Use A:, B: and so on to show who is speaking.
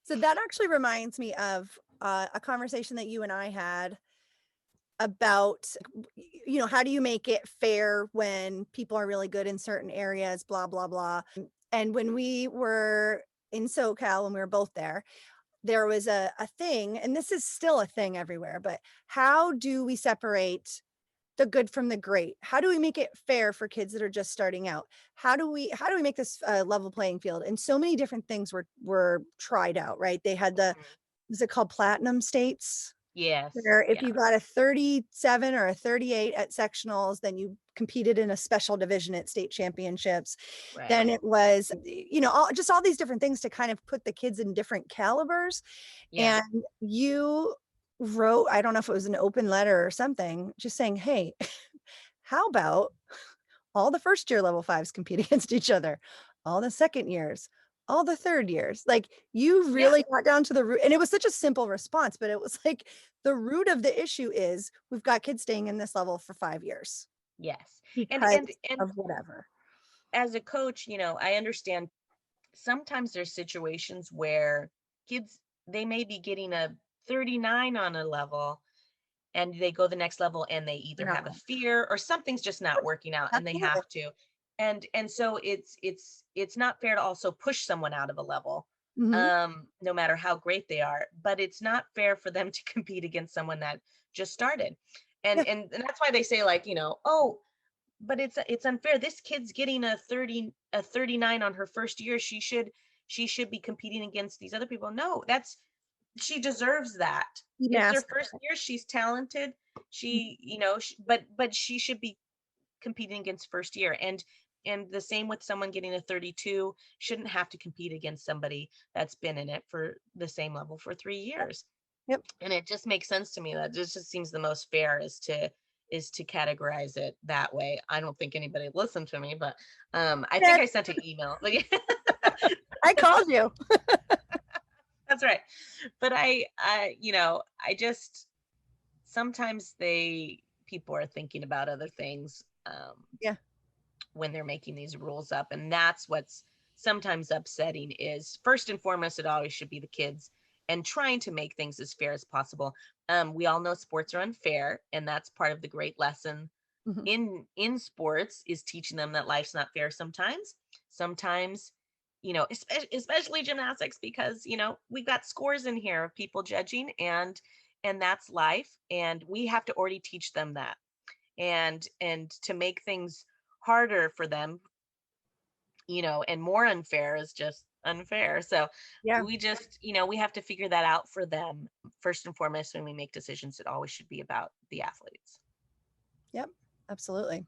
A: So that actually reminds me of a conversation that you and I had about, how do you make it fair when people are really good in certain areas, blah, blah, blah. And when we were in SoCal, when we were both there was a thing, and this is still a thing everywhere, but how do we separate the good from the great? How do we make it fair for kids that are just starting out? How do we make this level playing field? And so many different things were tried out, right? They had
B: Mhm.
A: is it called platinum states?
B: Yes.
A: Where if
B: Yeah.
A: you got a 37 or a 38 at sectionals, then you competed in a special division at state championships.
B: Right.
A: Then it was, all these different things to kind of put the kids in different calibers.
B: Yeah.
A: And you wrote, I don't know if it was an open letter or something, just saying, hey, how about all the first year level fives compete against each other, all the second years, all the third years. Like you
B: Yeah.
A: really got down to the root. And it was such a simple response, but it was like the root of the issue is we've got kids staying in this level for 5 years
B: Yes. And
A: because
B: and and
A: of whatever.
B: as a coach, I understand sometimes there's situations where kids, they may be getting a 39 on a level, and they go the next level and they either
A: They're not
B: have a
A: wrong.
B: fear or something's just not working out and they
A: Absolutely.
B: have to. And so it's not fair to also push someone out of a level,
A: Hmm.
B: no matter how great they are, but it's not fair for them to compete against someone that just started. and
A: Yeah.
B: and that's why they say, like, oh, but it's unfair. This kid's getting a 39 on her first year. She should be competing against these other people. No, that's she deserves that.
A: He
B: It's their
A: masked
B: first year. She's talented.
A: it.
B: But she should be competing against first year. And the same with someone getting a 32, shouldn't have to compete against somebody that's been in it for the same level for 3 years.
A: Yep.
B: And it just makes sense to me that this just seems the most fair is to categorize it that way. I don't think anybody listened to me, but I think
A: Yes,
B: I sent an email. But yeah,
A: I called you.
B: that's right. But I just sometimes they people are thinking about other things,
A: Yeah.
B: when they're making these rules up, and that's what's sometimes upsetting. Is first and foremost, it always should be the kids and trying to make things as fair as possible. We all know sports are unfair, and that's part of the great lesson
A: Mhm.
B: in sports, is teaching them that life's not fair sometimes, especially gymnastics, because we've got scores in here of people judging, and that's life, and we have to already teach them that. And to make things harder for them, and more unfair, is just unfair. So
A: Yeah.
B: we have to figure that out for them. First and foremost, when we make decisions, it always should be about the athletes.
A: Yep. Absolutely.